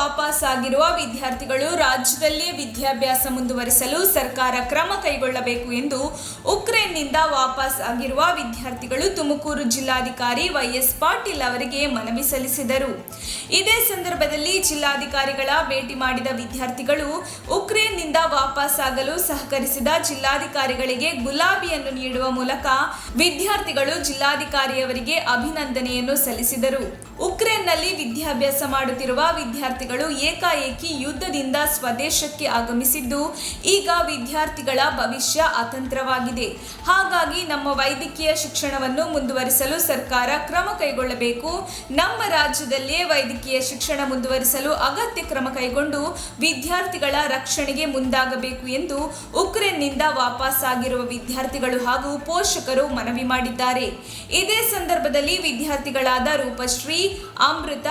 ವಾಪಸ್ಸಾಗಿರುವ ವಿದ್ಯಾರ್ಥಿಗಳು ರಾಜ್ಯದಲ್ಲೇ ವಿದ್ಯಾಭ್ಯಾಸ ಮುಂದುವರಿಸಲು ಸರ್ಕಾರ ಕ್ರಮ ಕೈಗೊಳ್ಳಬೇಕು ಎಂದು ಉಕ್ರೇನ್ನಿಂದ ವಾಪಸ್ ಆಗಿರುವ ವಿದ್ಯಾರ್ಥಿಗಳು ತುಮಕೂರು ಜಿಲ್ಲಾಧಿಕಾರಿ ವೈಎಸ್ ಪಾಟೀಲ್ ಅವರಿಗೆ ಮನವಿ ಸಲ್ಲಿಸಿದರು. ಇದೇ ಸಂದರ್ಭದಲ್ಲಿ ಜಿಲ್ಲಾಧಿಕಾರಿಗಳ ಭೇಟಿ ಮಾಡಿದ ವಿದ್ಯಾರ್ಥಿಗಳು ಉಕ್ರೇನ್ನಿಂದ ವಾಪಸ್ಸಾಗಲು ಸಹಕರಿಸಿದ ಜಿಲ್ಲಾಧಿಕಾರಿಗಳಿಗೆ ಗುಲಾಬಿಯನ್ನು ನೀಡುವ ಮೂಲಕ ವಿದ್ಯಾರ್ಥಿಗಳು ಜಿಲ್ಲಾಧಿಕಾರಿಯವರಿಗೆ ಅಭಿನಂದನೆಯನ್ನು ಸಲ್ಲಿಸಿದರು. ಉಕ್ರೇನ್ನಲ್ಲಿ ವಿದ್ಯಾಭ್ಯಾಸ ಮಾಡುತ್ತಿರುವ ವಿದ್ಯಾರ್ಥಿಗಳು ಏಕಾಏಕಿ ಯುದ್ಧದಿಂದ ಸ್ವದೇಶಕ್ಕೆ ಆಗಮಿಸಿದ್ದು, ಈಗ ವಿದ್ಯಾರ್ಥಿಗಳ ಭವಿಷ್ಯ ಅತಂತ್ರವಾಗಿದೆ. ಹಾಗಾಗಿ ನಮ್ಮ ವೈದ್ಯಕೀಯ ಶಿಕ್ಷಣವನ್ನು ಮುಂದುವರಿಸಲು ಸರ್ಕಾರ ಕ್ರಮ ಕೈಗೊಳ್ಳಬೇಕು. ನಮ್ಮ ರಾಜ್ಯದಲ್ಲೇ ವೈದ್ಯಕೀಯ ಶಿಕ್ಷಣ ಮುಂದುವರಿಸಲು ಅಗತ್ಯ ಕ್ರಮ ಕೈಗೊಂಡು ವಿದ್ಯಾರ್ಥಿಗಳ ರಕ್ಷಣೆಗೆ ಮುಂದಾಗಬೇಕು ಎಂದು ಉಕ್ರೇನ್ನಿಂದ ವಾಪಸ್ಸಾಗಿರುವ ವಿದ್ಯಾರ್ಥಿಗಳು ಹಾಗೂ ಪೋಷಕರು ಮನವಿ ಮಾಡಿದ್ದಾರೆ. ಇದೇ ಸಂದರ್ಭದಲ್ಲಿ ವಿದ್ಯಾರ್ಥಿಗಳಾದ ರೂಪಶ್ರೀ, ಅಮೃತ,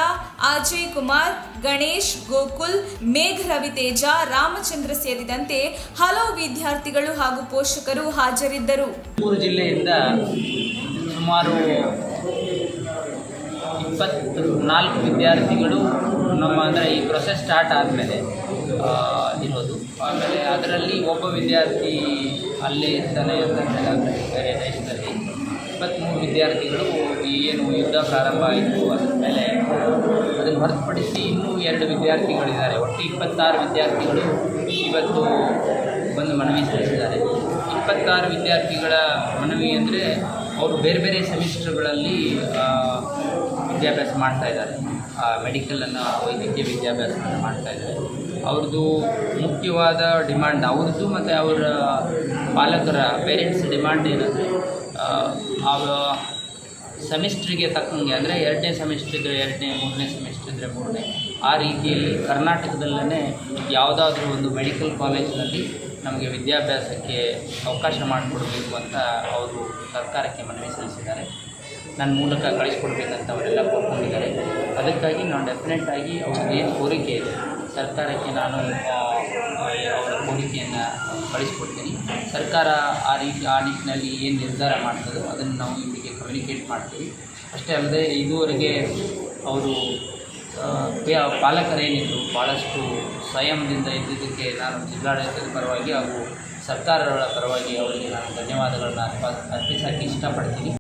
ಅಜಯ್ ಕುಮಾರ್, ಗಣೇಶ್, ಗೋಕುಲ್, ಮೇಘ ರವಿತೇಜ, ರಾಮಚಂದ್ರ ಸೇರಿದಂತೆ ಹಲವು ವಿದ್ಯಾರ್ಥಿಗಳು ಹಾಗೂ ಪೋಷಕರು ಹಾಜರಿದ್ದರು. ತುಮಕೂರು ಜಿಲ್ಲೆಯಿಂದ ಸುಮಾರು 24 ವಿದ್ಯಾರ್ಥಿಗಳು ಈ ಪ್ರೊಸೆಸ್ ಸ್ಟಾರ್ಟ್ ಆದಮೇಲೆ ಇರೋದು. ಆಮೇಲೆ ಅದರಲ್ಲಿ ಒಬ್ಬ ವಿದ್ಯಾರ್ಥಿ ಅಲ್ಲೇ ಇರ್ತಾನೆ ಅಂತ ಬೇರೆ ದೇಶದಲ್ಲಿ. 23 ವಿದ್ಯಾರ್ಥಿಗಳು ಏನು ಯುದ್ಧ ಪ್ರಾರಂಭ ಆಯಿತು ಅದರ ಮೇಲೆ ಅದನ್ನು ಹೊರತುಪಡಿಸಿ ಇನ್ನೂ 2 ವಿದ್ಯಾರ್ಥಿಗಳಿದ್ದಾರೆ. ಒಟ್ಟು 26 ವಿದ್ಯಾರ್ಥಿಗಳು ಇವತ್ತು ಬಂದು ಮನವಿ ಸಲ್ಲಿಸಿದ್ದಾರೆ. 26 ವಿದ್ಯಾರ್ಥಿಗಳ ಮನವಿ ಅಂದರೆ ಅವರು ಬೇರೆ ಬೇರೆ ಸೆಮಿಸ್ಟರ್ಗಳಲ್ಲಿ ವಿದ್ಯಾಭ್ಯಾಸ ಮಾಡ್ತಾಯಿದ್ದಾರೆ. ಮೆಡಿಕಲನ್ನು, ವೈದ್ಯಕೀಯ ವಿದ್ಯಾಭ್ಯಾಸವನ್ನು ಮಾಡ್ತಾಯಿದ್ದಾರೆ. ಅವ್ರದ್ದು ಮುಖ್ಯವಾದ ಡಿಮ್ಯಾಂಡ್ ಅವ್ರದ್ದು ಮತ್ತು ಅವರ ಪಾಲಕರ ಪೇರೆಂಟ್ಸ್ ಡಿಮ್ಯಾಂಡ್ ಏನಂದರೆ ಸೆಮಿಸ್ಟ್ರಿಗೆ ತಕ್ಕಂಗೆ, ಅಂದರೆ 2ನೇ ಸೆಮಿಸ್ಟ್ರ್ ಇದ್ದರೆ 2ನೇ, 3ನೇ ಸೆಮಿಸ್ಟ್ರ್ ಇದ್ದರೆ 3ನೇ, ಆ ರೀತಿಯಲ್ಲಿ ಕರ್ನಾಟಕದಲ್ಲೇ ಯಾವುದಾದ್ರೂ ಒಂದು ಮೆಡಿಕಲ್ ಕಾಲೇಜಿನಲ್ಲಿ ನಮಗೆ ವಿದ್ಯಾಭ್ಯಾಸಕ್ಕೆ ಅವಕಾಶ ಮಾಡಿಕೊಡ್ಬೇಕು ಅಂತ ಅವರು ಸರ್ಕಾರಕ್ಕೆ ಮನವಿ ಸಲ್ಲಿಸಿದ್ದಾರೆ. ನನ್ನ ಮೂಲಕ ಕಳಿಸ್ಕೊಡ್ಬೇಕಂತ ಅವರೆಲ್ಲ ಕೋರ್ಕೊಂಡಿದ್ದಾರೆ. ಅದಕ್ಕಾಗಿ ನಾವು ಡೆಫಿನೆಟ್ಟಾಗಿ ಅವ್ರಿಗೆ ಏನು ಕೋರಿಕೆ ಇದೆ ಸರ್ಕಾರಕ್ಕೆ ನಾನು ಅವರ ಕೋರಿಕೆಯನ್ನು ಕಳಿಸ್ಕೊಡ್ತೀನಿ. ಸರ್ಕಾರ ಆ ನಿಟ್ಟಿನಲ್ಲಿ ಏನು ನಿರ್ಧಾರ ಮಾಡ್ತದೋ ಅದನ್ನು ನಾವು ಇವರಿಗೆ ಕಮ್ಯುನಿಕೇಟ್ ಮಾಡ್ತೀವಿ. ಅಷ್ಟೇ ಅಲ್ಲದೆ ಇದುವರೆಗೆ ಅವರು ಪಾಲಕರೇನಿದ್ರು ಭಾಳಷ್ಟು ಸಂಯಮದಿಂದ ಇದ್ದಿದ್ದಕ್ಕೆ ನಾನು ಜಿಲ್ಲಾಡಳಿತದ ಪರವಾಗಿ ಹಾಗೂ ಸರ್ಕಾರಗಳ ಪರವಾಗಿ ಅವರಿಗೆ ನಾನು ಧನ್ಯವಾದಗಳನ್ನು ಅರ್ಪಿಸೋಕ್ಕೆ ಇಷ್ಟಪಡ್ತೀನಿ.